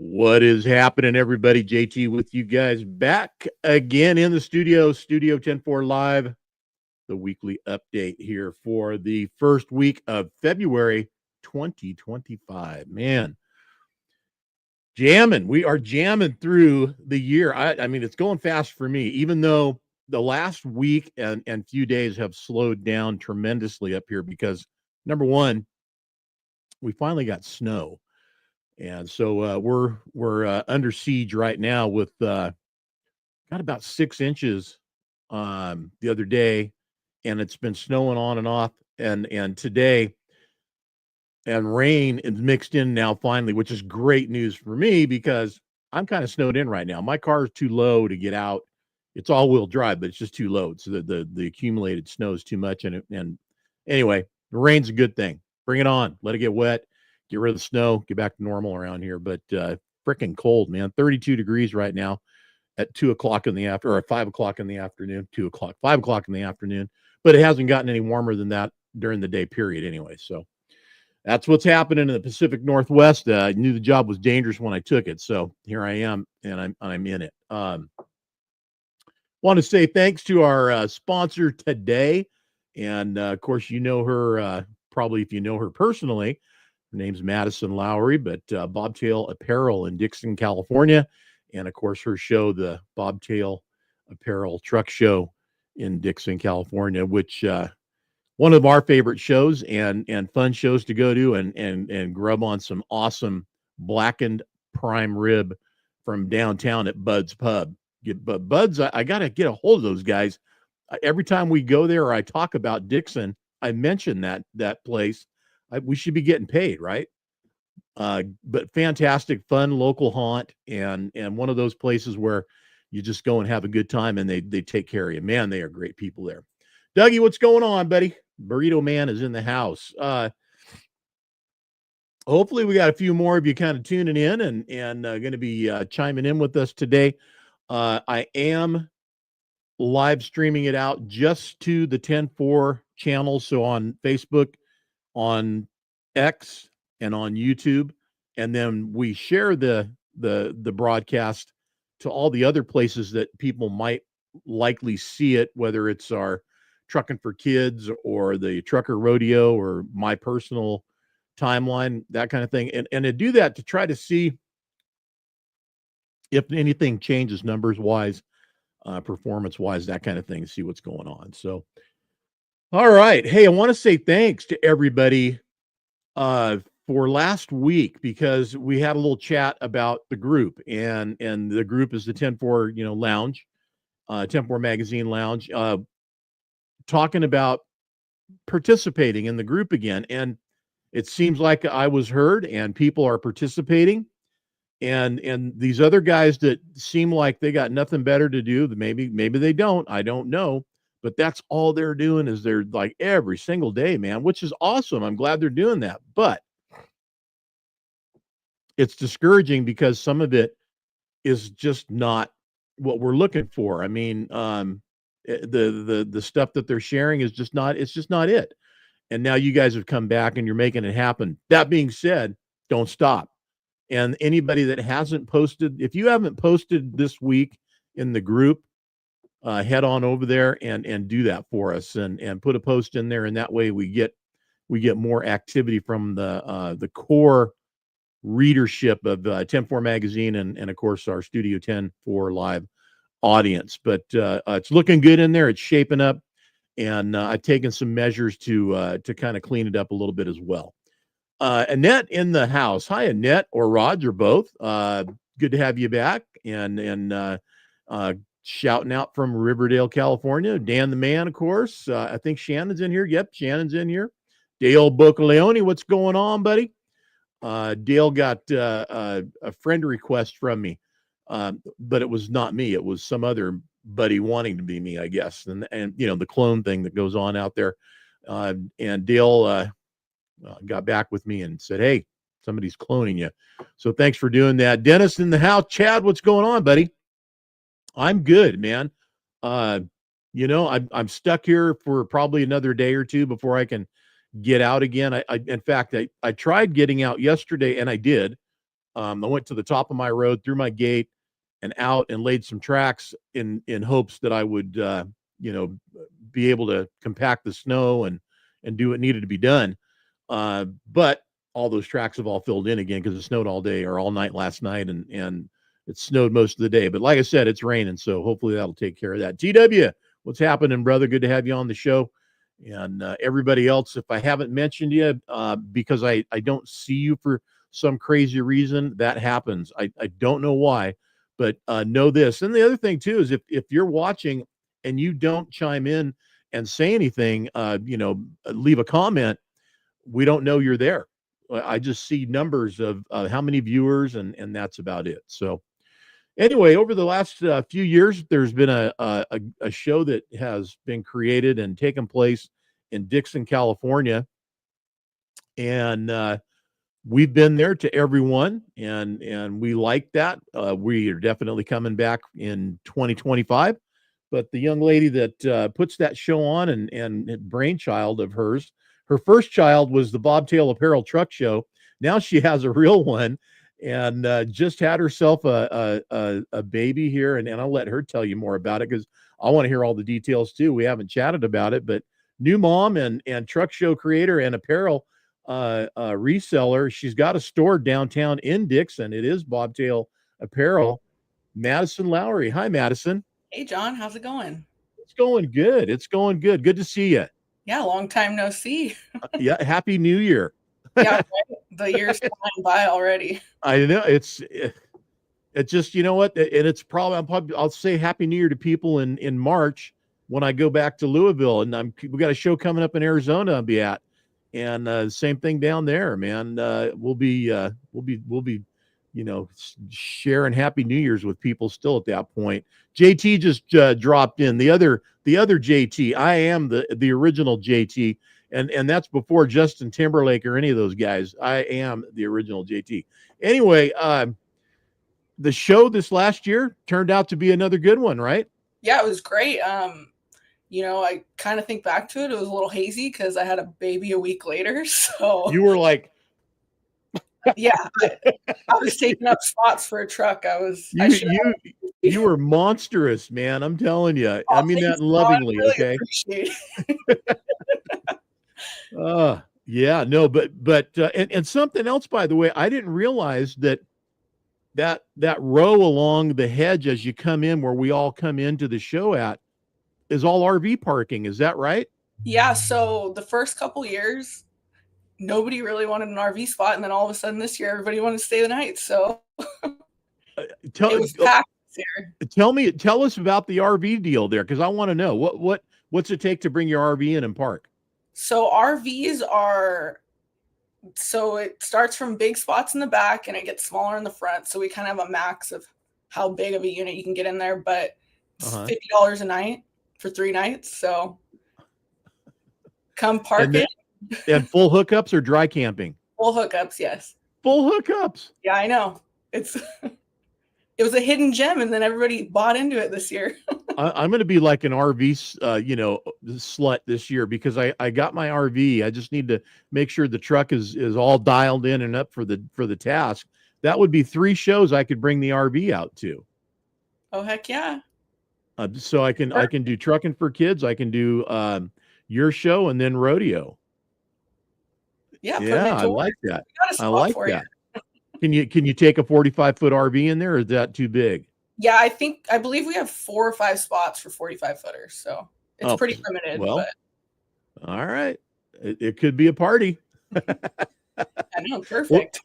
What is happening, everybody? JT with you guys back again in the Studio 10-4 Live, the weekly update here for the first week of February 2025. Man, jamming. We are jamming through the year. I mean, it's going fast for me, even though the last week and few days have slowed down tremendously up here because, number one, we finally got snow. And so we're under siege right now with got about 6 inches the other day, and it's been snowing on and off, and today, and rain is mixed in now finally, which is great news for me because I'm kind of snowed in right now. My car is too low to get out. It's all-wheel drive, but it's just too low. So the accumulated snow is too much, and anyway, the rain's a good thing. Bring it on. Let it get wet. Get rid of the snow. Get back to normal around here. But freaking cold, man. 32 degrees right now at 2 o'clock in the afternoon, or at 5 o'clock in the afternoon. 2 o'clock, 5 o'clock in the afternoon. But it hasn't gotten any warmer than that during the day period, anyway. So that's what's happening in the Pacific Northwest. I knew the job was dangerous when I took it, so here I am, and I'm in it. Want to say thanks to our sponsor today, and of course you know her probably if you know her personally. Her name's Madison Lowrie, but Bobtail Apparel in Dixon, California, and of course her show, the Bobtail Apparel Truck Show in Dixon, California, which one of our favorite shows and fun shows to go to and grub on some awesome blackened prime rib from downtown at Bud's Pub. But Bud's, I got to get a hold of those guys. Every time we go there or I talk about Dixon, I mention that place. We should be getting paid, right? But fantastic, fun local haunt and one of those places where you just go and have a good time and they take care of you. Man, they are great people there. Dougie, what's going on, buddy? Burrito Man is in the house. Hopefully we got a few more of you kind of tuning in and going to be chiming in with us today. I am live streaming it out just to the 10-4 channel. So on Facebook, on X, and on YouTube. And then we share the broadcast to all the other places that people might likely see it, whether it's our Trucking for Kids or the Trucker Rodeo or my personal timeline, that kind of thing. And to do that, to try to see if anything changes numbers wise, performance wise, that kind of thing, see what's going on. So, all right. Hey, I want to say thanks to everybody for last week because we had a little chat about the group and the group is the 10-4, lounge, 10-4 magazine lounge, talking about participating in the group again. And it seems like I was heard and people are participating. And these other guys that seem like they got nothing better to do, maybe they don't, I don't know, but that's all they're doing is they're like every single day, man, which is awesome. I'm glad they're doing that, but it's discouraging because some of it is just not what we're looking for. I mean, the stuff that they're sharing is just not, it's just not it. And now you guys have come back and you're making it happen. That being said, don't stop. And anybody that hasn't posted, if you haven't posted this week in the group, head on over there and do that for us and put a post in there. And that way we get more activity from the core readership of 10-4 magazine and of course our Studio 10-4 live audience. But it's looking good in there. It's shaping up, and I've taken some measures to kind of clean it up a little bit as well. Annette in the house. Hi, Annette or Raj or both. Good to have you back. And shouting out from Riverdale, California. Dan the man, of course. I think Shannon's in here. Yep, Shannon's in here. Dale Bocaleone, what's going on, buddy? Dale got a friend request from me, but it was not me. It was some other buddy wanting to be me, I guess. And the clone thing that goes on out there. And Dale got back with me and said, hey, somebody's cloning you. So thanks for doing that. Dennis in the house. Chad, what's going on, buddy? I'm good, man. I'm stuck here for probably another day or two before I can get out again. In fact, I tried getting out yesterday, and I did. I went to the top of my road, through my gate, and out, and laid some tracks in hopes that I would, be able to compact the snow and do what needed to be done. But all those tracks have all filled in again because it snowed all day or all night last night, and it snowed most of the day. But like I said, it's raining, so hopefully that'll take care of that. TW, what's happening, brother? Good to have you on the show. And everybody else, if I haven't mentioned you, because I don't see you for some crazy reason, that happens. I don't know why, but know this. And the other thing too is if you're watching and you don't chime in and say anything, leave a comment, we don't know you're there. I just see numbers of how many viewers, and that's about it. So anyway, over the last few years, there's been a show that has been created and taken place in Dixon, California, and we've been there to everyone, and we like that. We are definitely coming back in 2025. But the young lady that puts that show on and brainchild of hers, her first child was the Bobtail Apparel Truck Show. Now she has a real one, and just had herself a baby here. And I'll let her tell you more about it because I want to hear all the details too. We haven't chatted about it, but new mom and truck show creator and apparel reseller. She's got a store downtown in Dixon. It is Bobtail Apparel. Madison Lowrie. Hi, Madison. Hey, John. How's it going? It's going good. It's going good. Good to see you. Yeah, long time no see. Yeah, Happy New Year. Yeah, right? The year's flying by already. I know it's just, you know what, and it's probably I'll say Happy New Year to people in March when I go back to Louisville, and we got a show coming up in Arizona I'll be at, and same thing down there, man. We'll be sharing Happy New Year's with people still at that point. JT just dropped in. The other JT. I am the original JT, and that's before Justin Timberlake or any of those guys. I am the original JT. Anyway, the show this last year turned out to be another good one, right? Yeah, it was great. I kind of think back to it. It was a little hazy because I had a baby a week later. So you were like, yeah, I was taking up spots for a truck. You were monstrous, man. I'm telling you. I mean that lovingly, really okay? Appreciate it. Yeah, no, but and something else, by the way, I didn't realize that row along the hedge as you come in, where we all come into the show at, is all RV parking. Is that right? Yeah. So the first couple years, nobody really wanted an RV spot, and then all of a sudden this year, everybody wanted to stay the night. So it was packed this year. Tell us about the RV deal there, because I want to know what's it take to bring your RV in and park. So RVs it starts from big spots in the back and it gets smaller in the front. So we kind of have a max of how big of a unit you can get in there, but it's $50 a night for 3 nights. So come park it. And full hookups or dry camping? Full hookups, yes. Full hookups. Yeah, I know. It was a hidden gem, and then everybody bought into it this year. I'm going to be like an RV, slut this year, because I got my RV. I just need to make sure the truck is all dialed in and up for the task. That would be 3 shows I could bring the RV out to. Oh, heck yeah. So I can do trucking for kids. I can do your show and then rodeo. Yeah, I like that. I like that. Can you take a 45-foot RV in there, or is that too big? Yeah, I believe we have 4 or 5 spots for 45-footers, so it's pretty limited. Well, but all right, it could be a party. I know, perfect.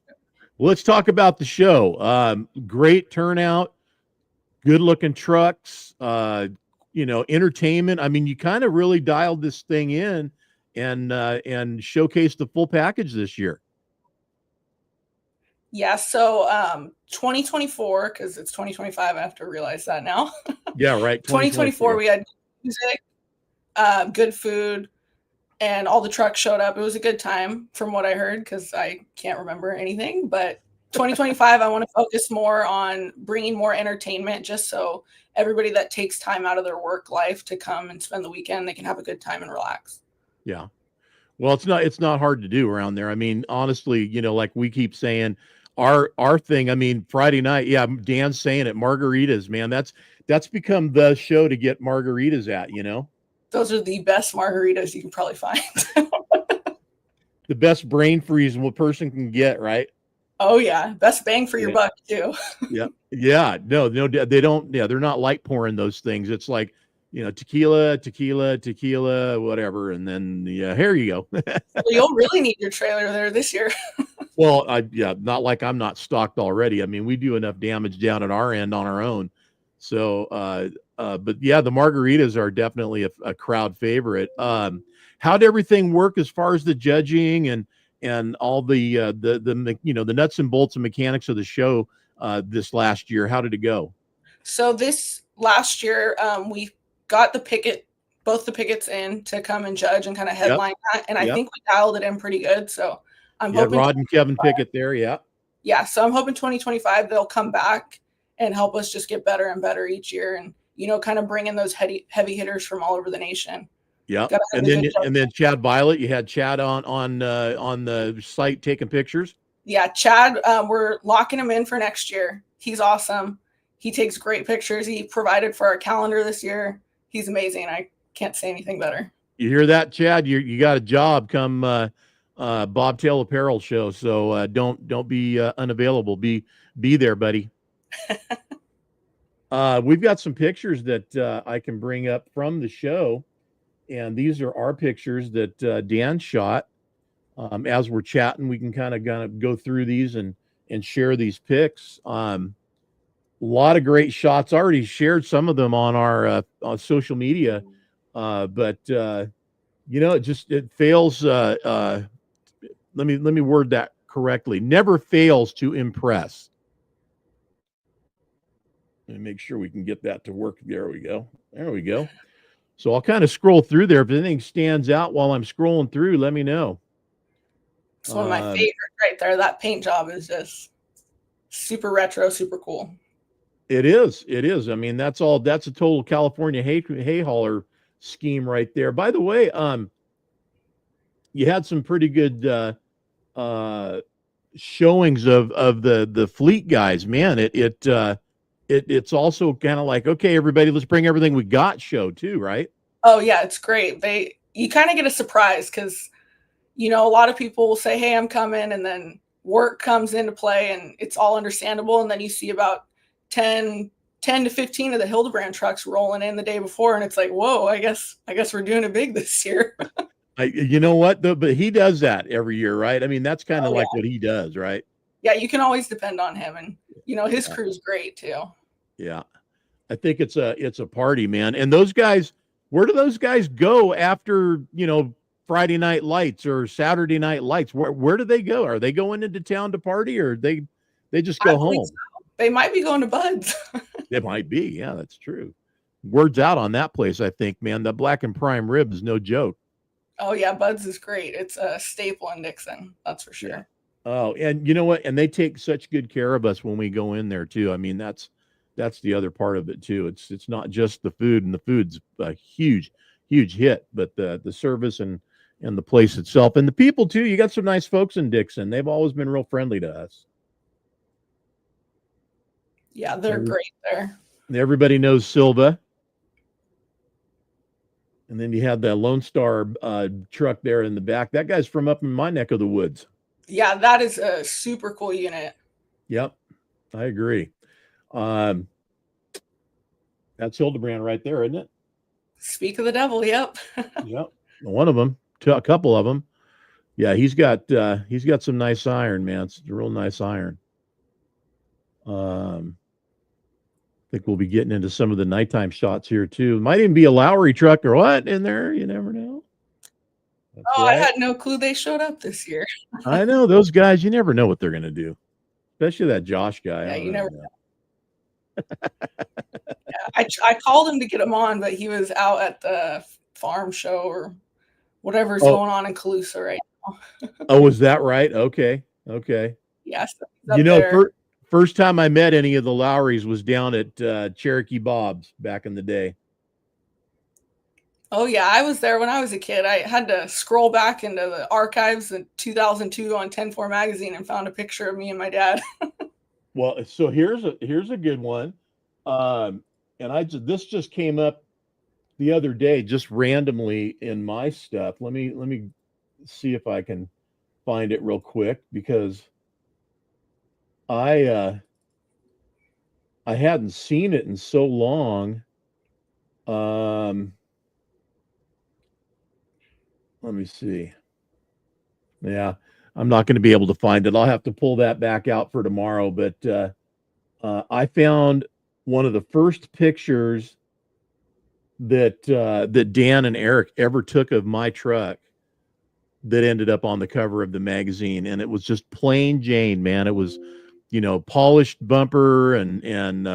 Well, let's talk about the show. Great turnout, good-looking trucks. Entertainment. I mean, you kind of really dialed this thing in and showcased the full package this year. Yeah, so 2024, because it's 2025, I have to realize that now. Yeah, right. 2024, we had music, good food, and all the trucks showed up. It was a good time from what I heard, because I can't remember anything. But 2025, I want to focus more on bringing more entertainment, just so everybody that takes time out of their work life to come and spend the weekend, they can have a good time and relax. Yeah. Well, it's not hard to do around there. I mean, honestly, like we keep saying, our thing. I mean, Friday night, yeah, Dan's saying it. Margaritas, man, that's become the show to get margaritas at. You know, Those are the best margaritas you can probably find. the best brain freeze a person can get, right? Oh yeah, best bang for your Yeah, buck too. yeah. No, they don't. Yeah, they're not light pouring those things. It's like, tequila, tequila, tequila, whatever, and then here you go. Well, you'll really need your trailer there this year. Well, not like I'm not stocked already. I mean, we do enough damage down at our end on our own. So, but yeah, the margaritas are definitely a crowd favorite. How'd everything work as far as the judging and all the nuts and bolts and mechanics of the show this last year? How did it go? So this last year, we got both the pickets in to come and judge and kind of headline that, and I think we dialed it in pretty good. So I'm hoping Rod and Kevin Pickett there. Yeah. So I'm hoping 2025 they'll come back and help us just get better and better each year, and kind of bring in those heavy hitters from all over the nation. Yeah, and then Chad Violet, you had Chad on the site taking pictures. Yeah, Chad, we're locking him in for next year. He's awesome. He takes great pictures. He provided for our calendar this year. He's amazing. I can't say anything better. You hear that, Chad? You got a job come Bobtail Apparel Show. So don't be unavailable. Be there, buddy. We've got some pictures that I can bring up from the show, and these are our pictures that Dan shot. As we're chatting, we can kind of go through these and share these pics. A lot of great shots. I already shared some of them on our on social media, but it fails. Let me word that correctly. Never fails to impress. Let me make sure we can get that to work. There we go. There we go. So I'll kind of scroll through there. If anything stands out while I'm scrolling through, let me know. It's one of my favorites right there. That paint job is just super retro, super cool. It is. I mean, that's a total California hay hauler scheme right there. By the way, you had some pretty good showings of the fleet guys. Man, it's also kind of like, okay, everybody, let's bring everything we got show too, right? Oh yeah, it's great. You kind of get a surprise because a lot of people will say, hey, I'm coming, and then work comes into play, and it's all understandable, and then you see about 10 to 15 of the Hildebrand trucks rolling in the day before, and it's like, whoa, I guess we're doing it big this year. You know what though, but he does that every year, right? I mean, that's kind of like what he does, right? Yeah, you can always depend on him, and his crew's great too. Yeah, I think it's a party, man. And those guys, where do those guys go after Friday night lights or Saturday night lights? Where do they go? Are they going into town to party, or they just go home? So. They might be going to Bud's. It might be. Yeah, that's true. Word's out on that place, I think, man. The black and prime rib is no joke. Oh yeah, Bud's is great. It's a staple in Dixon, that's for sure. Yeah. Oh, and you know what? And they take such good care of us when we go in there too. I mean, that's the other part of it too. It's not just the food, and the food's a huge hit, but the service and the place itself and the people too. You got some nice folks in Dixon. They've always been real friendly to us. Yeah, they're great there. Everybody knows Silva. And then you have that Lone Star truck there in the back. That guy's from up in my neck of the woods. Yeah, that is a super cool unit. Yep, I agree. That's Hildebrand right there, isn't it? Speak of the devil, yep. Yep, one of them, a couple of them. Yeah, he's got some nice iron, man. It's a real nice iron. I think we'll be getting into some of the nighttime shots here too. Might even be a Lowrie truck or what in there. You never know. That's right. I had no clue they showed up this year. I know those guys. You never know what they're going to do, especially that Josh guy. Yeah, you never know. Yeah, I called him to get him on, but he was out at the farm show or whatever's going on in Colusa right now. Oh, is that right? Okay. Yes. First time I met any of the Lowries was down at Cherokee Bob's back in the day. Oh yeah, I was there when I was a kid. I had to scroll back into the archives in 2002 on 10-4 magazine and found a picture of me and my dad. Well, so here's a good one. Um, and this just came up the other day, just randomly in my stuff. Let me see if I can find it real quick because I I hadn't seen it in so long. Um, let me see. Yeah, I'm not going to be able to find it. I'll have to pull that back out for tomorrow. But I found one of the first pictures that Dan and Eric ever took of my truck that ended up on the cover of the magazine, and it was just plain Jane, man. It was, polished bumper and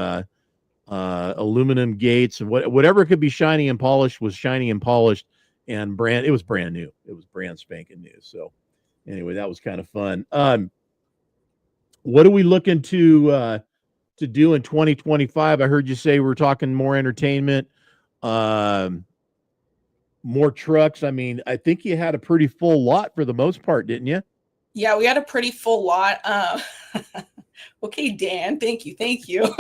aluminum gates and whatever could be shiny and polished was shiny and polished and brand. It was brand new. It was brand spanking new. So anyway, that was kind of fun. What are we looking to do in 2025? I heard you say we're talking more entertainment, um, more trucks. I mean, I think you had a pretty full lot for the most part, didn't you? Yeah, we had a pretty full lot. Okay, Dan, thank you, thank you.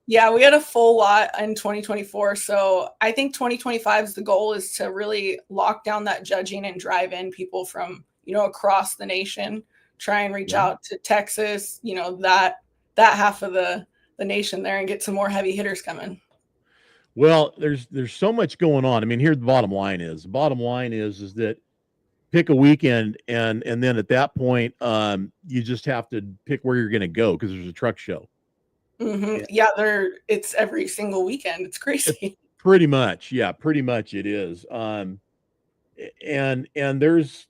Yeah, we had a full lot in 2024. So I think 2025's the goal is to really lock down that judging and drive in people from, across the nation, try and reach Yeah. out to Texas, that half of the nation there and get some more heavy hitters coming. Well, there's so much going on. I mean, here the bottom line is. The bottom line is that pick a weekend and then at that point, you just have to pick where you're going to go because there's a truck show. Mm-hmm. Yeah, it's every single weekend. It's crazy. Pretty much, yeah, pretty much it is. And there's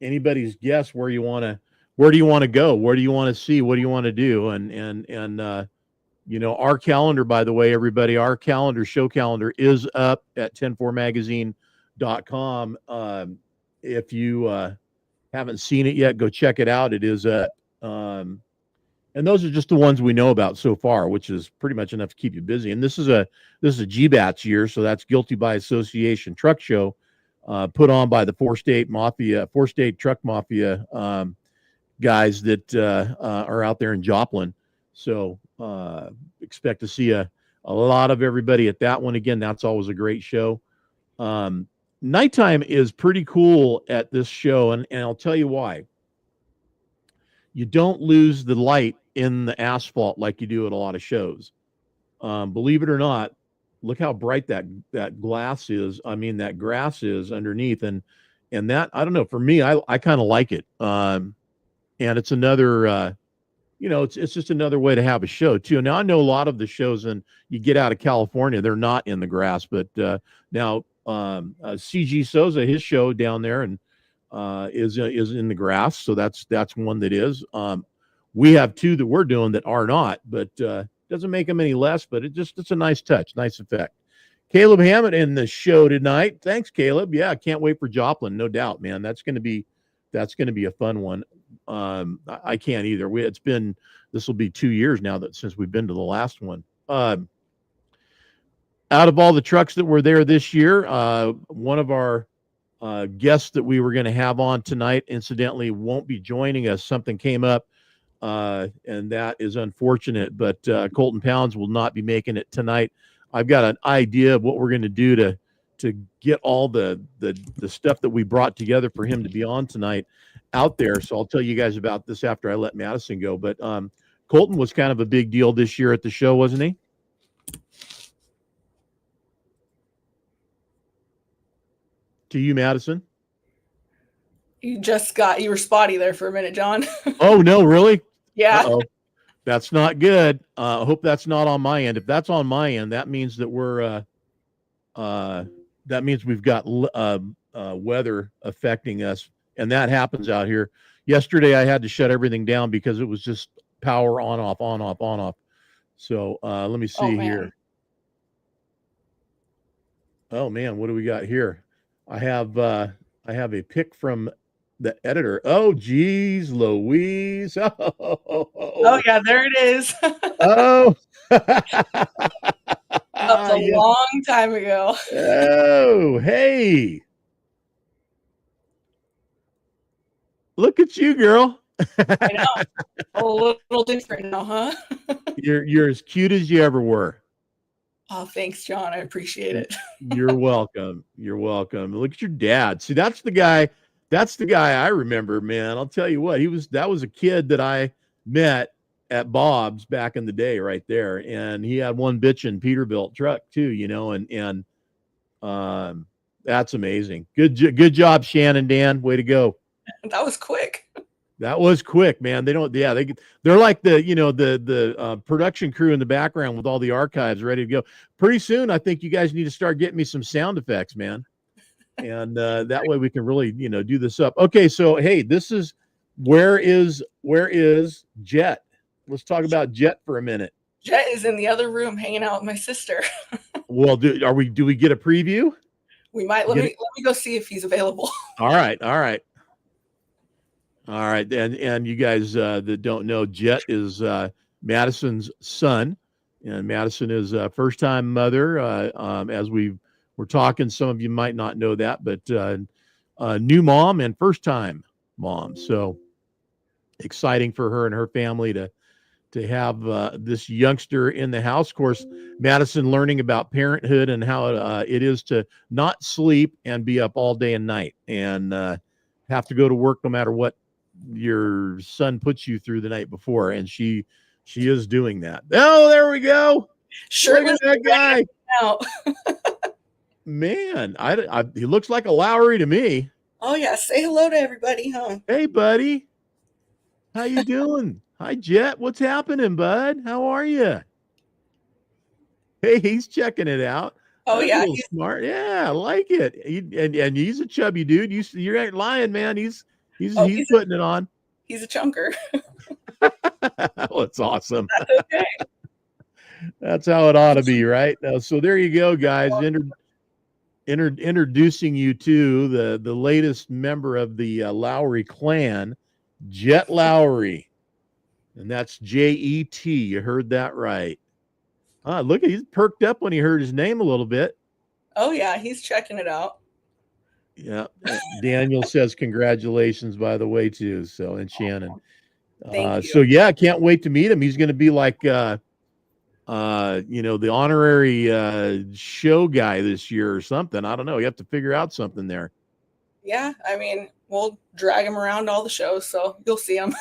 anybody's guess where do you want to go, where do you want to see, what do you want to do, and our calendar, by the way, everybody, our show calendar is up at 104magazine.com. If you haven't seen it yet, go check it out. It is and those are just the ones we know about so far, which is pretty much enough to keep you busy. And this is a GBATS year, so that's Guilty by Association Truck Show, put on by the four state truck mafia guys that are out there in Joplin. So expect to see a lot of everybody at that one. Again, that's always a great show. Nighttime is pretty cool at this show, and I'll tell you why. You don't lose the light in the asphalt like you do at a lot of shows. Believe it or not, look how bright that glass is. I mean, that grass is underneath, and that, I don't know. For me, I kind of like it. And it's another, it's just another way to have a show too. Now I know a lot of the shows, and you get out of California, they're not in the grass, but now CG Souza, his show down there, and is in the grass, so that's one that is. We have two that we're doing that are not, but doesn't make them any less. But it's a nice touch, nice effect. Caleb Hammett in the show tonight. Thanks, Caleb. Yeah, I can't wait for Joplin, no doubt, man. That's gonna be a fun one. I can't either. This will be 2 years now since we've been to the last one. Out of all the trucks that were there this year, one of our guests that we were going to have on tonight, incidentally, won't be joining us. Something came up, and that is unfortunate. But Colton Pounds will not be making it tonight. I've got an idea of what we're going to do to get all the stuff that we brought together for him to be on tonight out there. So I'll tell you guys about this after I let Madison go. But Colton was kind of a big deal this year at the show, wasn't he? To you, Madison? You were spotty there for a minute, John. Oh, no, really? Yeah. Uh-oh. That's not good. I hope that's not on my end. If that's on my end, that means that we've got weather affecting us, and that happens out here. Yesterday, I had to shut everything down because it was just power on, off, on, off, on, off. So let me see here. Oh, man, what do we got here? I have a pic from the editor. Oh, geez, Louise. Oh yeah, there it is. Oh. That was a Yes. long time ago. Oh, hey. Look at you, girl. I know. A little different now, huh? You're as cute as you ever were. Oh, thanks, John. I appreciate it. You're welcome. You're welcome. Look at your dad. See, that's the guy. That's the guy I remember, man. I'll tell you what, that was a kid that I met at Bob's back in the day, right there. And he had one bitchin' Peterbilt truck too, and that's amazing. Good job, Shannon, Dan. Way to go. That was quick. That was quick, man. They're like the production crew in the background with all the archives ready to go. Pretty soon, I think you guys need to start getting me some sound effects, man. And that way we can really, do this up. Okay, so hey, where is Jet? Let's talk about Jet for a minute. Jet is in the other room hanging out with my sister. Well, do we get a preview? We might. Let me go see if he's available. All right. And you guys that don't know, Jet is Madison's son, and Madison is a first-time mother. As we were talking, some of you might not know that, but new mom and first-time mom. So exciting for her and her family to have this youngster in the house. Of course, Madison learning about parenthood and how it is to not sleep and be up all day and night and have to go to work no matter what your son puts you through the night before. And she is doing that. Oh, there we go. Sure. Look at that guy. Man, he looks like a Lowrie to me. Oh yeah. Say hello to everybody, huh? Hey, buddy. How you doing? Hi, Jet. What's happening, bud? How are you? Hey, he's checking it out. Oh, That's yeah. He's smart. Yeah, I like it. And he's a chubby dude. You ain't lying, man. He's putting it on. He's a chunker. Oh, it's awesome. That's okay. That's how it ought to be, right? So there you go, guys. Introducing you to the latest member of the Lowrie clan, Jet Lowrie. And that's Jet. You heard that right. Look, he's perked up when he heard his name a little bit. Oh, yeah. He's checking it out. Yeah. Daniel says congratulations, by the way, too. So, and Shannon. Thank you. So, yeah, can't wait to meet him. He's going to be like, the honorary show guy this year or something. I don't know. You have to figure out something there. Yeah. I mean, we'll drag him around all the shows, so you'll see him.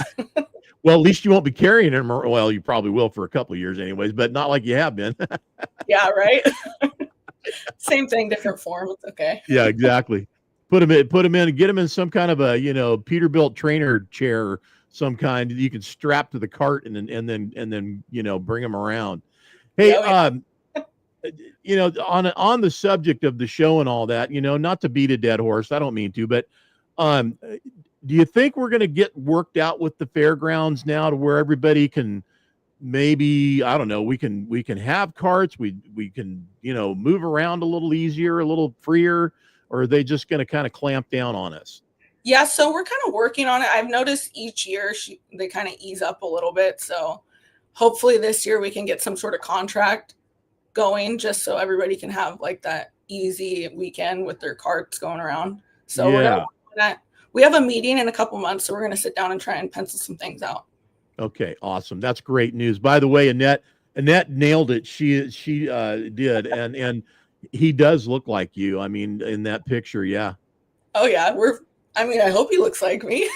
Well, at least you won't be carrying him. Well, you probably will for a couple of years anyways, but not like you have been. Yeah, right? Same thing, different form. It's okay. Yeah, exactly. Put him in, get him in some kind of a, Peterbilt trainer chair or some kind that you can strap to the cart and then bring him around. Hey, Yeah, on the subject of the show and all that, not to beat a dead horse, I don't mean to, but do you think we're going to get worked out with the fairgrounds now to where everybody can maybe, I don't know, we can have carts, we can, move around a little easier, a little freer, or are they just going to kind of clamp down on us? Yeah, so we're kind of working on it. I've noticed each year they kind of ease up a little bit. So hopefully this year we can get some sort of contract going just so everybody can have like that easy weekend with their carts going around. So we're gonna work on that. We have a meeting in a couple months, so we're going to sit down and try and pencil some things out. Okay, awesome. That's great news. By the way, Annette nailed it. She did, and he does look like you. I mean, in that picture, yeah. Oh yeah, I hope he looks like me.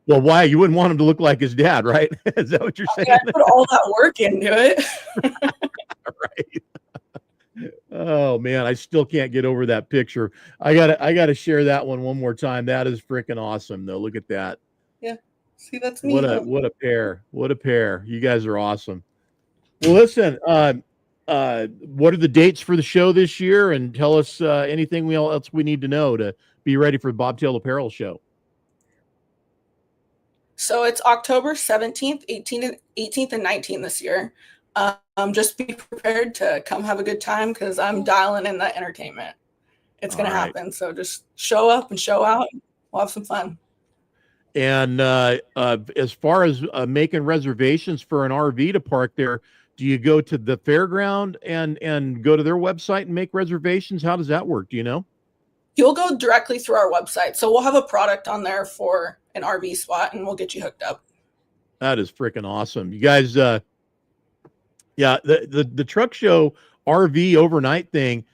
Well, why? You wouldn't want him to look like his dad, right? Is that what you're saying? I put all that work into it. Right. Oh man, I still can't get over that picture. I gotta share that one more time. That is freaking awesome, though. Look at that. Yeah. See, that's me. What a pair. What a pair. You guys are awesome. Well, listen, what are the dates for the show this year? And tell us anything else we need to know to be ready for the Bobtail Apparel Show. So it's October 17th, 18th, and 19th this year. Just be prepared to come have a good time because I'm dialing in that entertainment. It's going to happen. So just show up and show out. We'll have some fun. And as far as making reservations for an RV to park there, do you go to the fairground and go to their website and make reservations? How does that work? Do you know? You'll go directly through our website. So we'll have a product on there for an RV spot and we'll get you hooked up. That is freaking awesome. You guys, yeah, the truck show RV overnight thing,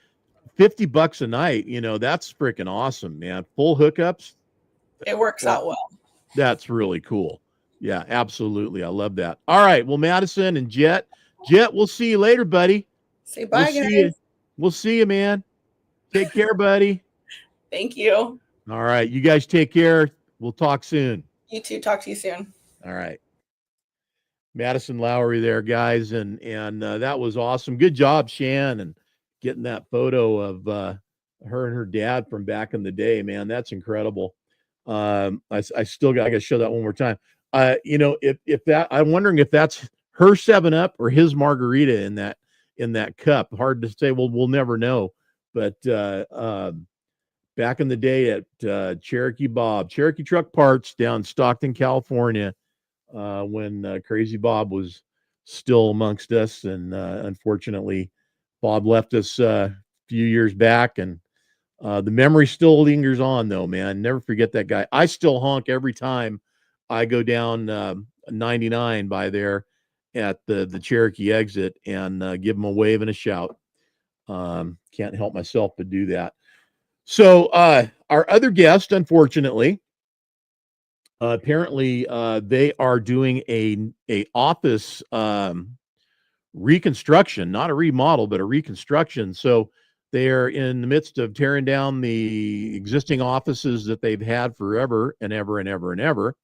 $50 a night, that's freaking awesome, man. Full hookups. It works out well. That's really cool. Yeah, absolutely. I love that. All right. Well, Madison and Jet, we'll see you later, buddy. Say bye, guys. guys. We'll see you, man. Take care, buddy. Thank you. All right. You guys take care. We'll talk soon. You too. Talk to you soon. All right. Madison Lowrie there, guys. And that was awesome. Good job, Shan, and getting that photo of her and her dad from back in the day, man. That's incredible. I still got to show that one more time. If that, I'm wondering if that's her 7-Up or his margarita in that cup. Hard to say. We'll never know. But back in the day at Cherokee Truck Parts down Stockton, California, when Crazy Bob was still amongst us, and unfortunately, Bob left us a few years back, and the memory still lingers on, though, man. Never forget that guy. I still honk every time I go down 99 by there at the Cherokee exit and give him a wave and a shout. Can't help myself but do that. So our other guest, unfortunately, apparently they are doing a office reconstruction, not a remodel, but a reconstruction. So they are in the midst of tearing down the existing offices that they've had forever and ever and ever and ever.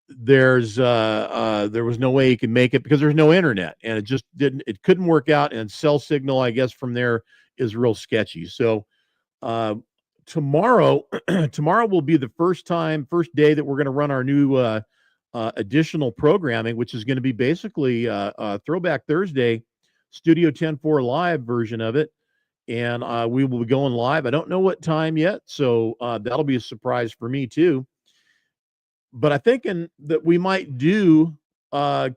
There was no way you could make it because there's no internet, and it couldn't work out, and cell signal, I guess, from there is real sketchy. So tomorrow will be the first day that we're going to run our new additional programming, which is going to be basically a Throwback Thursday Studio 10-4 live version of it. And we will be going live. I don't know what time yet, so that'll be a surprise for me too. But I'm thinking that we might do a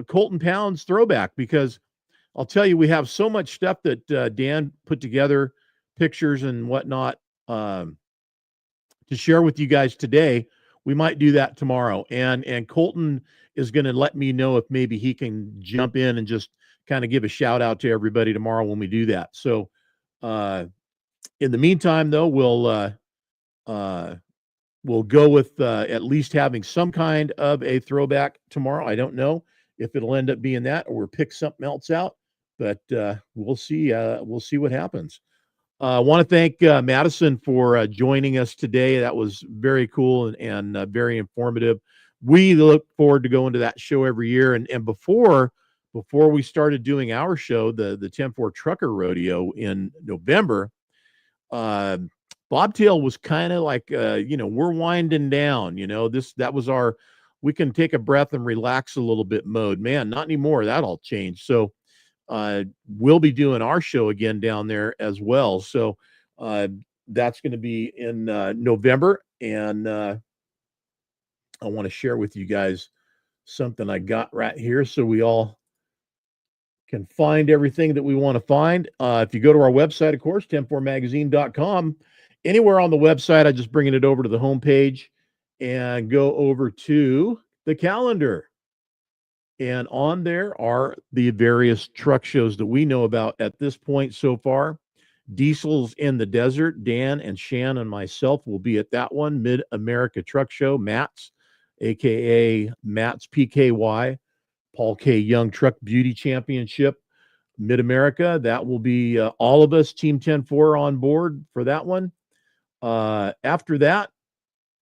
Colton Pounds throwback, because I'll tell you, we have so much stuff that Dan put together, pictures and whatnot, to share with you guys today. We might do that tomorrow. And Colton is going to let me know if maybe he can jump in and just kind of give a shout out to everybody tomorrow when we do that. So in the meantime, though, we'll go with at least having some kind of a throwback tomorrow. I don't know if it'll end up being that or we'll pick something else out, but we'll see. We'll see what happens. I want to thank Madison for joining us today. That was very cool and very informative. We look forward to going to that show every year. And before we started doing our show, the 10-4 Trucker Rodeo in November, Bobtail was kind of like, we're winding down, that was our, we can take a breath and relax a little bit mode. Man, not anymore. That all changed. So we'll be doing our show again down there as well. So that's going to be in November. And I want to share with you guys something I got right here so we all can find everything that we want to find. If you go to our website, of course, 10-4magazine.com, anywhere on the website, I just bringing it over to the homepage and go over to the calendar. And on there are the various truck shows that we know about at this point so far. Diesel's in the Desert. Dan and Shan and myself will be at that one. Mid-America Truck Show. Matt's, a.k.a. Matt's PKY. Paul K. Young Truck Beauty Championship. Mid-America. That will be all of us, Team 10-4, on board for that one. After that,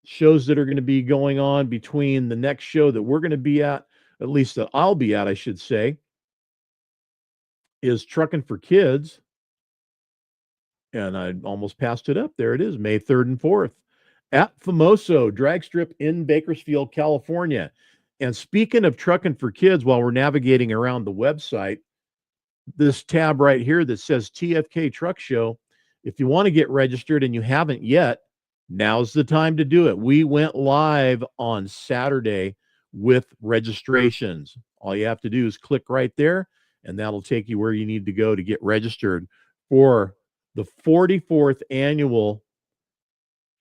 shows that are going to be going on between the next show that we're going to be at least that I'll be at, I should say, is Trucking for Kids. And I almost passed it up. There it is, May 3rd and 4th at Famoso Drag Strip in Bakersfield, California. And speaking of Trucking for Kids, while we're navigating around the website, this tab right here that says TFK Truck Show, if you want to get registered and you haven't yet, now's the time to do it. We went live on Saturday with registrations. All you have to do is click right there, and that'll take you where you need to go to get registered for the 44th annual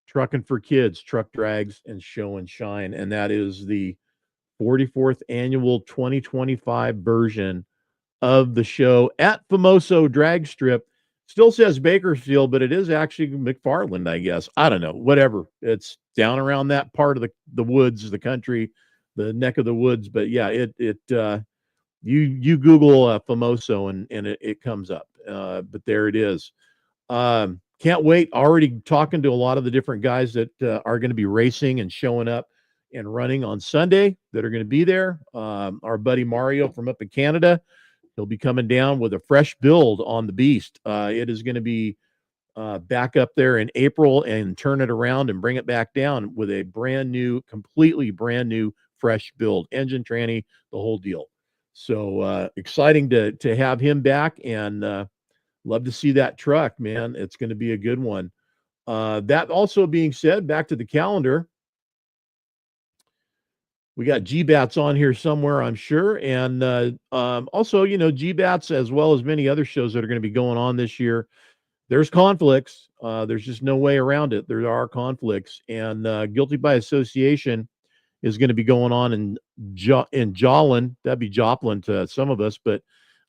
Trucking for Kids, Truck Drags and Show and Shine. And that is the 44th annual 2025 version of the show at Famoso Drag Strip. Still says Bakersfield, but it is actually McFarland, I guess. I don't know, whatever. It's down around that part of the woods, the country, the neck of the woods. But yeah, you Google Famoso and it comes up. But there it is. Can't wait. Already talking to a lot of the different guys that are going to be racing and showing up and running on Sunday that are going to be there. Our buddy Mario from up in Canada, he'll be coming down with a fresh build on the Beast. It is going to be back up there in April and turn it around and bring it back down with a brand new, completely brand new, fresh build, engine, tranny, the whole deal. So exciting to have him back, and love to see that truck, man. It's going to be a good one. That also being said, back to the calendar, we got GBATs on here somewhere, I'm sure. And also, GBATs, as well as many other shows that are going to be going on this year, there's conflicts. There's just no way around it. There are conflicts. And Guilty by Association is going to be going on in Joplin. That'd be Joplin to some of us, but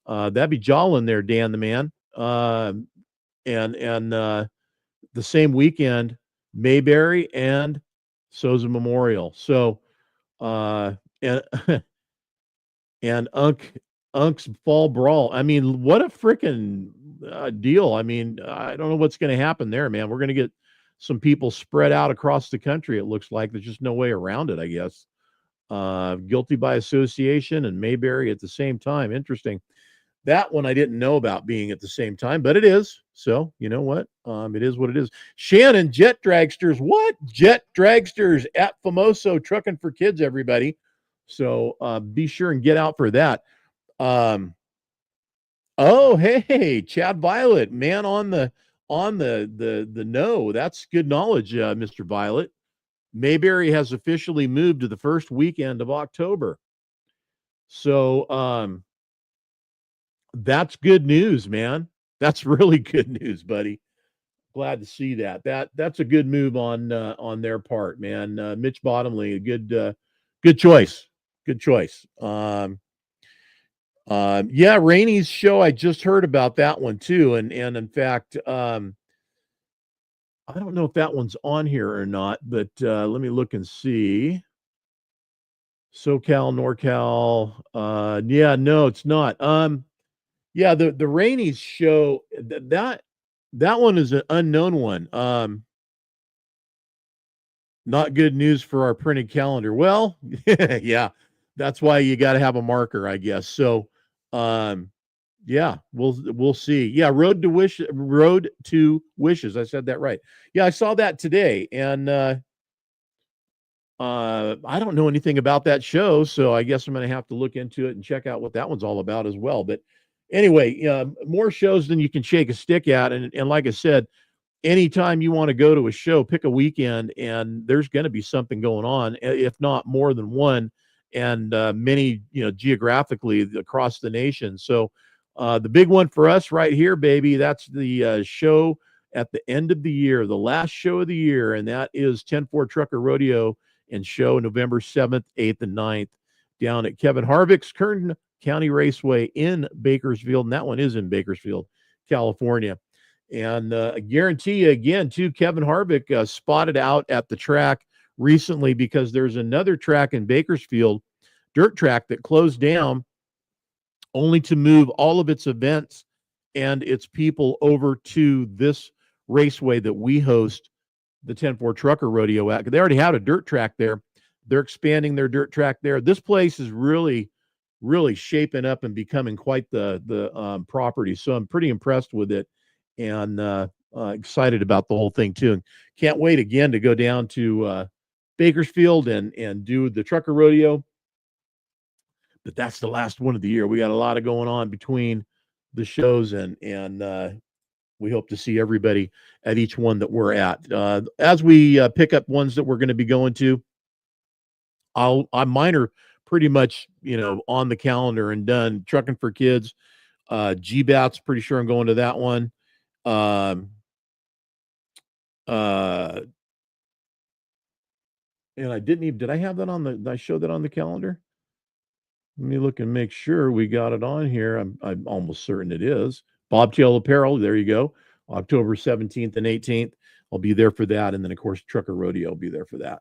that'd be Joplin there, Dan the man. And the same weekend, Mayberry and Sousa Memorial. So and and Unk's Fall Brawl. I mean, what a freaking deal. I mean, I don't know what's going to happen there, man. We're going to get some people spread out across the country. It looks like there's just no way around it, I guess. Guilty by Association and Mayberry at the same time. Interesting. That one I didn't know about being at the same time, but it is. So you know what? It is what it is. Shannon, Jet Dragsters. What? Jet Dragsters at Famoso Trucking for Kids, everybody. So be sure and get out for that. Oh, hey, Chad Violet, man on the no. That's good knowledge, Mr. Violet. Mayberry has officially moved to the first weekend of October. So that's good news, man. That's really good news, buddy. Glad to see that. That's a good move on their part, man. Mitch Bottomley, a good choice. Good choice. Yeah, Rainey's show. I just heard about that one too, and in fact, I don't know if that one's on here or not, but let me look and see. SoCal, NorCal. Yeah, no, it's not. Yeah, the Rainey's show, that one is an unknown one. Not good news for our printed calendar. Well, yeah, that's why you got to have a marker, I guess. So, yeah, we'll see. Yeah, Road to Wishes. I said that right. Yeah, I saw that today, and I don't know anything about that show, so I guess I'm going to have to look into it and check out what that one's all about as well. But anyway, more shows than you can shake a stick at, and like I said, anytime you want to go to a show, pick a weekend, and there's going to be something going on, if not more than one, and many, geographically across the nation. So the big one for us right here, baby, that's the show at the end of the year, the last show of the year, and that is 10-4 Trucker Rodeo and Show, November 7th, 8th, and 9th, down at Kevin Harvick's Kern County Raceway in Bakersfield, and that one is in Bakersfield, California. And I guarantee you again, too, Kevin Harvick spotted out at the track recently because there's another track in Bakersfield, dirt track, that closed down only to move all of its events and its people over to this raceway that we host the 10-4 Trucker Rodeo at. They already had a dirt track there. They're expanding their dirt track there. This place is really, really shaping up and becoming quite the property. So I'm pretty impressed with it, and excited about the whole thing too. And can't wait again to go down to Bakersfield and do the Trucker Rodeo. But that's the last one of the year. We got a lot of going on between the shows, and we hope to see everybody at each one that we're at. As we pick up ones that we're going to be going to, mine are pretty much, on the calendar and done. Trucking for Kids, GBAT's pretty sure I'm going to that one. Um, uh, and did I have that did I show that on the calendar? Let me look and make sure we got it on here. I'm almost certain it is. Bobtail Apparel, there you go. October 17th and 18th. I'll be there for that. And then, of course, Trucker Rodeo will be there for that.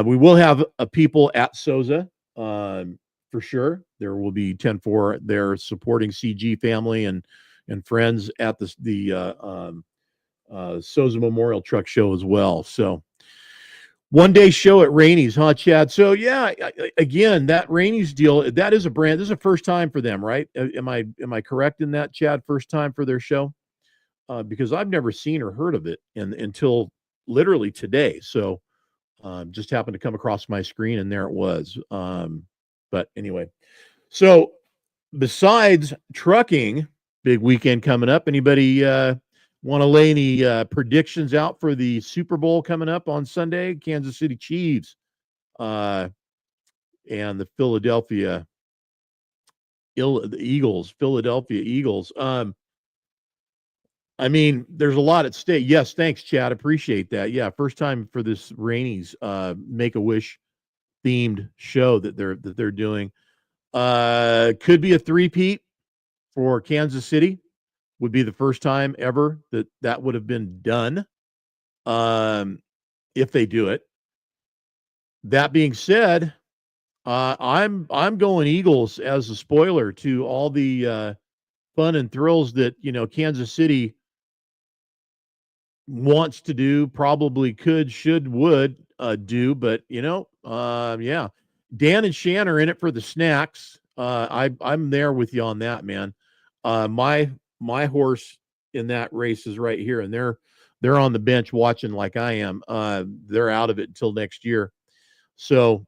We will have people at SOZA for sure. There will be 10-4 there supporting CG family and friends at the SOZA Memorial Truck Show as well. So, one-day show at Rainey's, huh, Chad? So yeah, again, that Rainey's deal, that is a brand. This is a first time for them, right? Am I correct in that, Chad? First time for their show, because I've never seen or heard of it until literally today. So just happened to come across my screen, and there it was. But anyway, so besides trucking, big weekend coming up. Anybody want to lay any predictions out for the Super Bowl coming up on Sunday? Kansas City Chiefs and the Philadelphia Eagles. I mean, there's a lot at stake. Yes, thanks, Chad. Appreciate that. Yeah, first time for this Rainey's Make-A-Wish themed show that they're doing. Could be a three-peat for Kansas City. Would be the first time ever that would have been done, if they do it. That being said, I'm going Eagles as a spoiler to all the fun and thrills that Kansas City wants to do, probably could, should, would do, but yeah. Dan and Shan are in it for the snacks. I'm there with you on that, man. My horse in that race is right here, and they're on the bench watching like I am. They're out of it until next year. So,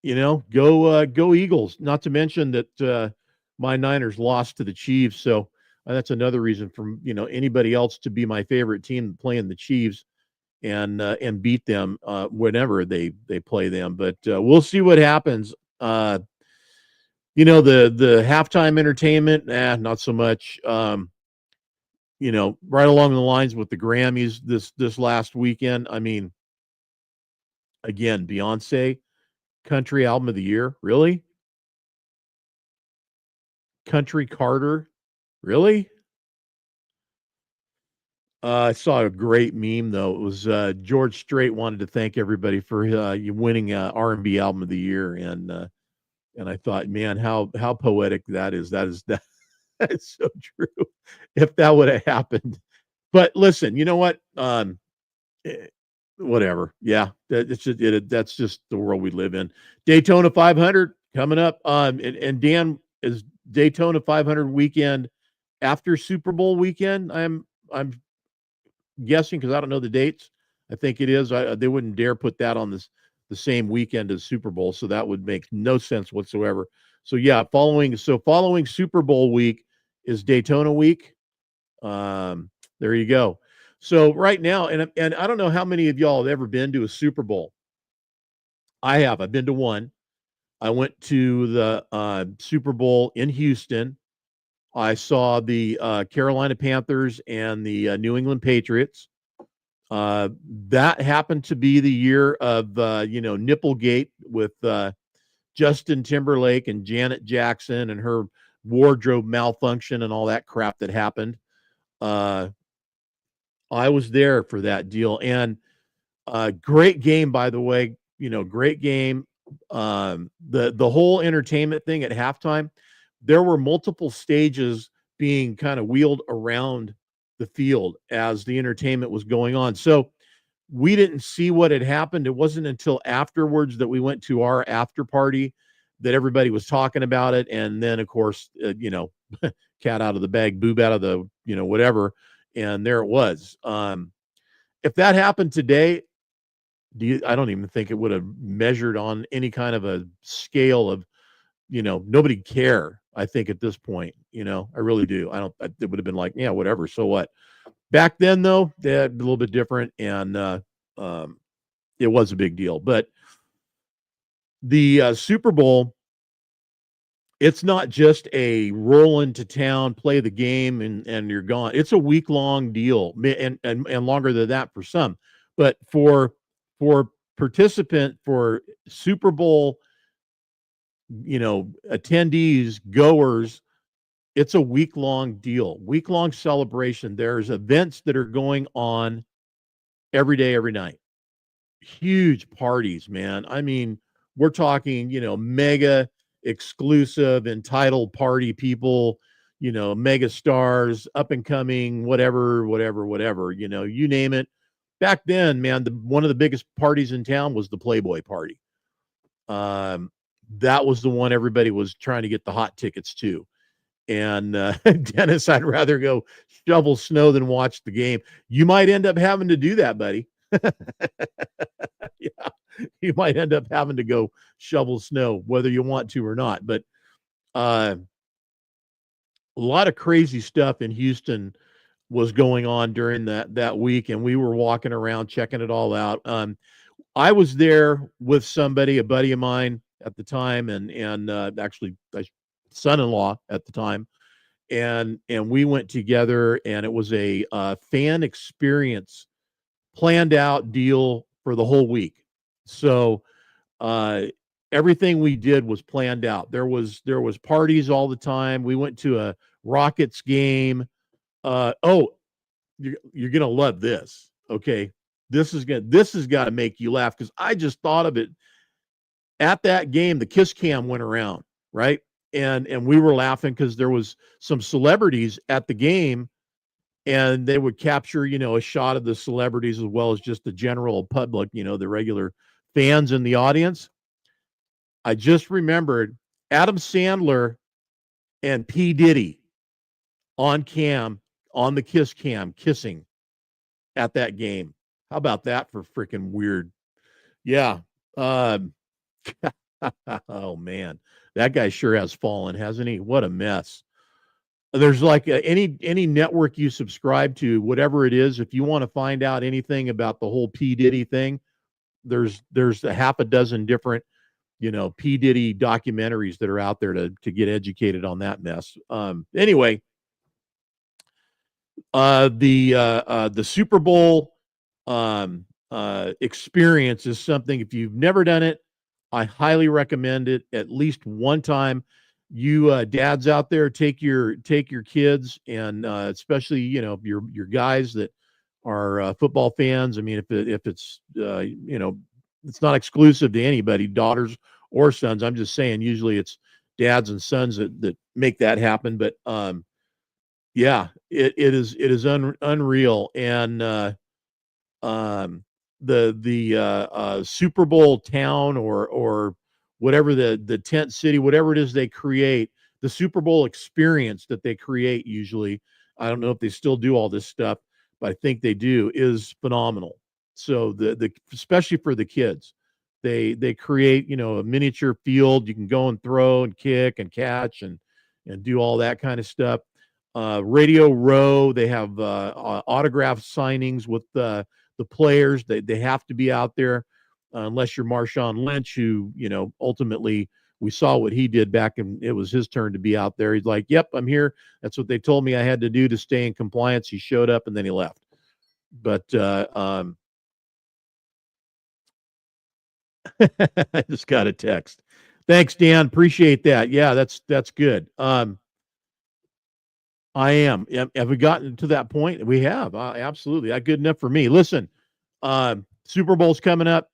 go Eagles. Not to mention that my Niners lost to the Chiefs, so that's another reason for anybody else to be my favorite team playing the Chiefs and beat them whenever they play them. But we'll see what happens. The halftime entertainment, not so much. Right along the lines with the Grammys this last weekend. I mean, again, Beyonce, country album of the year, really? Country Carter, really? I saw a great meme though. It was George Strait wanted to thank everybody for you winning R&B album of the year, and I thought, man, how poetic that is. That is so true. If that would have happened, but listen, you know what? Whatever. Yeah, that's just the world we live in. Daytona 500 coming up. And Dan, is Daytona 500 weekend after Super Bowl weekend? I'm guessing because I don't know the dates. I think it is. They wouldn't dare put that on the same weekend as Super Bowl, so that would make no sense whatsoever. So yeah, following Super Bowl week is Daytona week. There you go. So right now, and I don't know how many of y'all have ever been to a Super Bowl. I have. I've been to one. I went to the Super Bowl in Houston. I saw the Carolina Panthers and the New England Patriots. That happened to be the year of Nipplegate with Justin Timberlake and Janet Jackson and her wardrobe malfunction and all that crap that happened. I was there for that deal, and great game, by the way. Great game. The whole entertainment thing at halftime, there were multiple stages being kind of wheeled around the field as the entertainment was going on. So we didn't see what had happened. It wasn't until afterwards that we went to our after party that everybody was talking about it. And then, of course, cat out of the bag, boob out of the, whatever. And there it was. If that happened today, I don't even think it would have measured on any kind of a scale of, nobody care. I think at this point, I really do. It would have been like, yeah, whatever. So what? Back then, though, a little bit different, and it was a big deal. But The Super Bowl, it's not just a roll into town, play the game, and you're gone. It's a week-long deal, and longer than that for some. But for for Super Bowl, attendees, goers, it's a week-long deal, week-long celebration. There's events that are going on every day, every night. Huge parties, man. I mean, we're talking, mega exclusive, entitled party people, mega stars, up and coming, whatever, you name it. Back then, man, one of the biggest parties in town was the Playboy party. That was the one everybody was trying to get the hot tickets to. And Dennis, I'd rather go shovel snow than watch the game. You might end up having to do that, buddy. Yeah, you might end up having to go shovel snow, whether you want to or not. But a lot of crazy stuff in Houston was going on during that week, and we were walking around checking it all out. I was there with somebody, a buddy of mine at the time, and actually a son-in-law at the time, and we went together, and it was a fan experience, planned out deal for the whole week. So everything we did was planned out. There was parties all the time. We went to a Rockets game. Oh, you're gonna love this. Okay, this has got to make you laugh, because I just thought of it. At that game, the kiss cam went around, right? And we were laughing because there was some celebrities at the game, and they would capture, a shot of the celebrities as well as just the general public, the regular fans in the audience. I just remembered Adam Sandler and P. Diddy on cam, on the kiss cam, kissing at that game. How about that for freaking weird? Yeah. Oh, man. That guy sure has fallen, hasn't he? What a mess. There's like any network you subscribe to, whatever it is, if you want to find out anything about the whole P. Diddy thing, there's a half a dozen different, P. Diddy documentaries that are out there to get educated on that mess. Anyway, the Super Bowl experience is something, if you've never done it, I highly recommend it at least one time. You dads out there, take your kids, and especially your guys that are football fans. I mean, if it's it's not exclusive to anybody, daughters or sons. I'm just saying, usually it's dads and sons that make that happen. But yeah, it is unreal. And the Super Bowl town, or whatever, the tent city, whatever it is they create, the Super Bowl experience that they create, usually, I don't know if they still do all this stuff, but I think they do, is phenomenal. So the especially for the kids, they create, a miniature field. You can go and throw and kick and catch and do all that kind of stuff. Radio Row, they have autograph signings with the players. They have to be out there, unless you're Marshawn Lynch, who, ultimately we saw what he did back, and it was his turn to be out there. He's like, yep, I'm here. That's what they told me I had to do to stay in compliance. He showed up and then he left. But I just got a text. Thanks, Dan. Appreciate that. Yeah, that's good. I am. Have we gotten to that point? We have. Absolutely. That's good enough for me. Listen, Super Bowl's coming up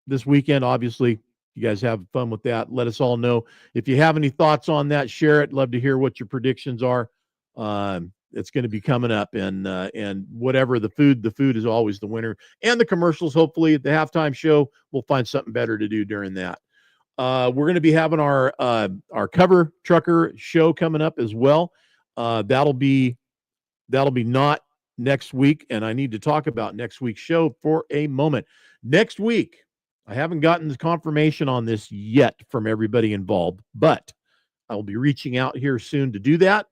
this weekend. Obviously, you guys have fun with that. Let us all know. If you have any thoughts on that, share it. Love to hear what your predictions are. It's going to be coming up, and whatever the food is always the winner. And the commercials, hopefully, at the halftime show, we'll find something better to do during that. We're going to be having our cover trucker show coming up as well. That'll be not next week, and I need to talk about next week's show for a moment. Next week, I haven't gotten the confirmation on this yet from everybody involved, but I will be reaching out here soon to do that.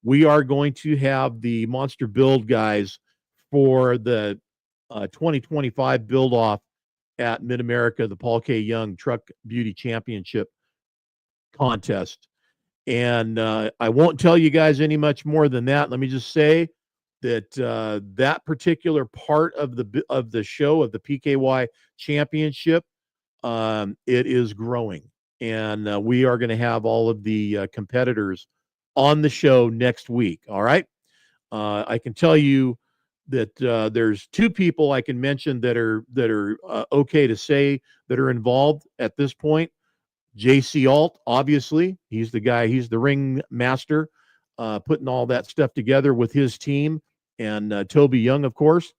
We are going to have the Monster Build guys for the 2025 build off at Mid-America, the Paul K. Young Truck Beauty Championship contest. And I won't tell you guys any much more than that. Let me just say that that particular part of the show, of the PKY Championship, it is growing, and we are going to have all of the competitors on the show next week. All right, I can tell you that there's two people I can mention that are okay to say that are involved at this point. JC Alt, obviously, he's the guy, he's the ring master, putting all that stuff together with his team, and Toby Young, of course.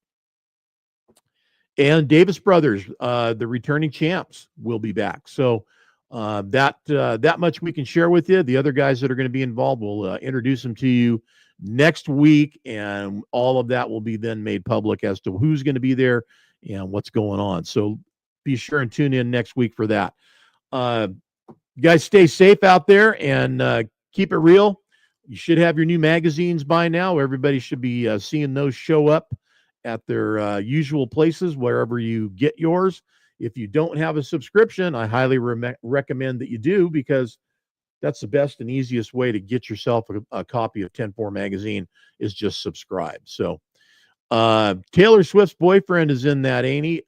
And Davis Brothers, the returning champs, will be back. So that much we can share with you. The other guys that are going to be involved, we'll introduce them to you next week, and all of that will be then made public as to who's going to be there and what's going on. So be sure and tune in next week for that. You guys stay safe out there, and keep it real. You should have your new magazines by now. Everybody should be seeing those show up at their usual places, wherever you get yours. If you don't have a subscription, I highly recommend that you do, because that's the best and easiest way to get yourself a copy of 10-4 magazine, is just subscribe. So Taylor Swift's boyfriend is in that, ain't he?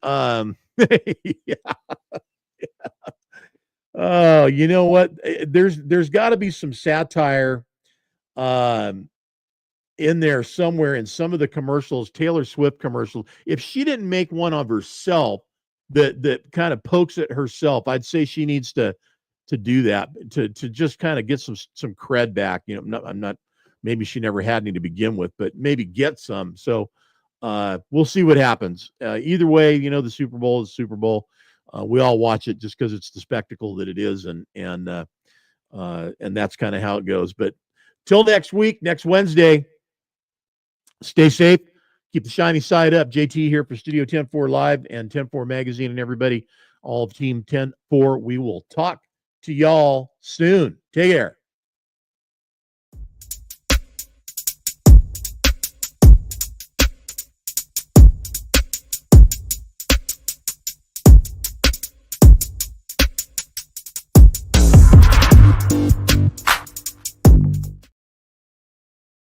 Yeah. Oh, you know what? There's got to be some satire in there somewhere in some of the commercials, Taylor Swift commercials. If she didn't make one of herself that kind of pokes at herself, I'd say she needs to do that, to just kind of get some cred back. You know, I'm not maybe she never had any to begin with, but maybe get some. So we'll see what happens. Either way, you know, the Super Bowl is Super Bowl. We all watch it just because it's the spectacle that it is, and that's kind of how it goes. But till next week, next Wednesday, stay safe. Keep the shiny side up. JT here for Studio 10-4 Live and 10-4 Magazine, and everybody, all of Team 10-4. We will talk to y'all soon. Take care.